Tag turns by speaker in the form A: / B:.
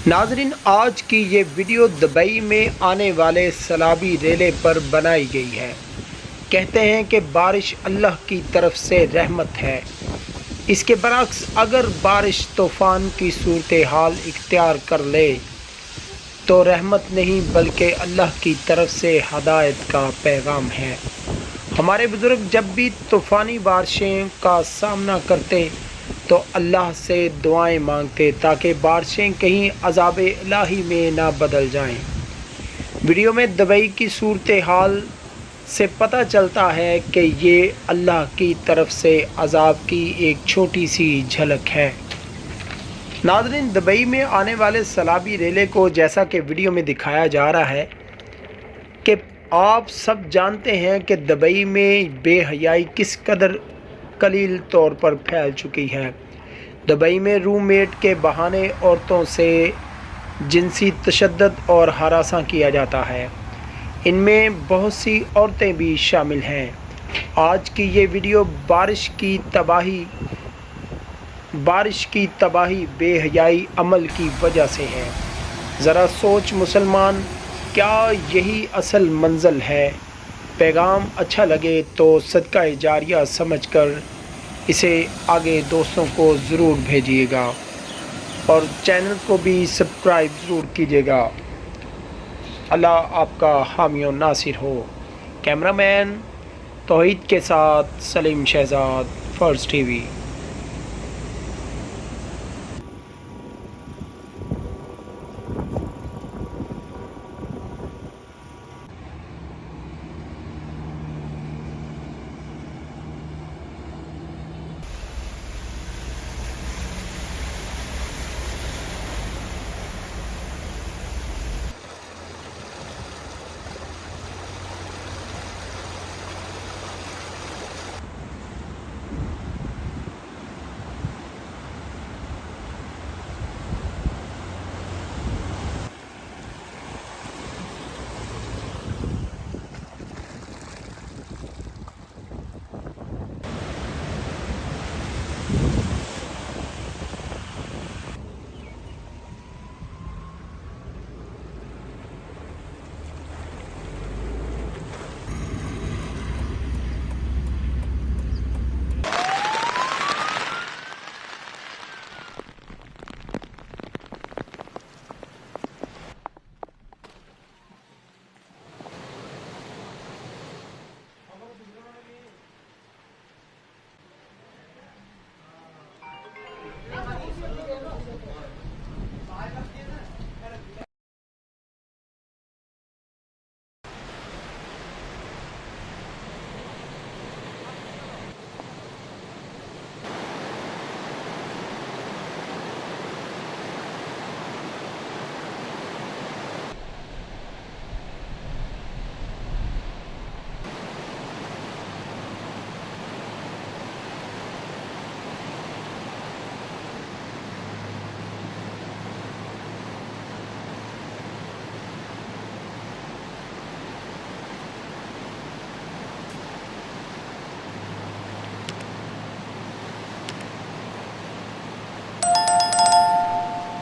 A: ناظرین، آج کی یہ ویڈیو دبئی میں آنے والے سیلابی ریلے پر بنائی گئی ہے۔ کہتے ہیں کہ بارش اللہ کی طرف سے رحمت ہے۔ اس کے برعکس اگر بارش طوفان کی صورتحال اختیار کر لے تو رحمت نہیں بلکہ اللہ کی طرف سے ہدایت کا پیغام ہے۔ ہمارے بزرگ جب بھی طوفانی بارشیں کا سامنا کرتے تو اللہ سے دعائیں مانگتے تاکہ بارشیں کہیں عذاب الہی میں نہ بدل جائیں۔ ویڈیو میں دبئی کی صورتحال سے پتہ چلتا ہے کہ یہ اللہ کی طرف سے عذاب کی ایک چھوٹی سی جھلک ہے۔ ناظرین، دبئی میں آنے والے سیلابی ریلے کو جیسا کہ ویڈیو میں دکھایا جا رہا ہے کہ آپ سب جانتے ہیں کہ دبئی میں بے حیائی کس قدر قلیل طور پر پھیل چکی ہے۔ دبئی میں روم میٹ کے بہانے عورتوں سے جنسی تشدد اور ہراساں کیا جاتا ہے۔ ان میں بہت سی عورتیں بھی شامل ہیں۔ آج کی یہ ویڈیو بارش کی تباہی بے حیائی عمل کی وجہ سے ہے۔ ذرا سوچ مسلمان، کیا یہی اصل منزل ہے؟ پیغام اچھا لگے تو صدقہ جاریہ سمجھ کر اسے آگے دوستوں کو ضرور بھیجیے گا اور چینل کو بھی سبسکرائب ضرور کیجیے گا۔ اللہ آپ کا حامی و ناصر ہو۔ کیمرہ مین توحید کے ساتھ سلیم شہزاد، فرسٹ ٹی وی۔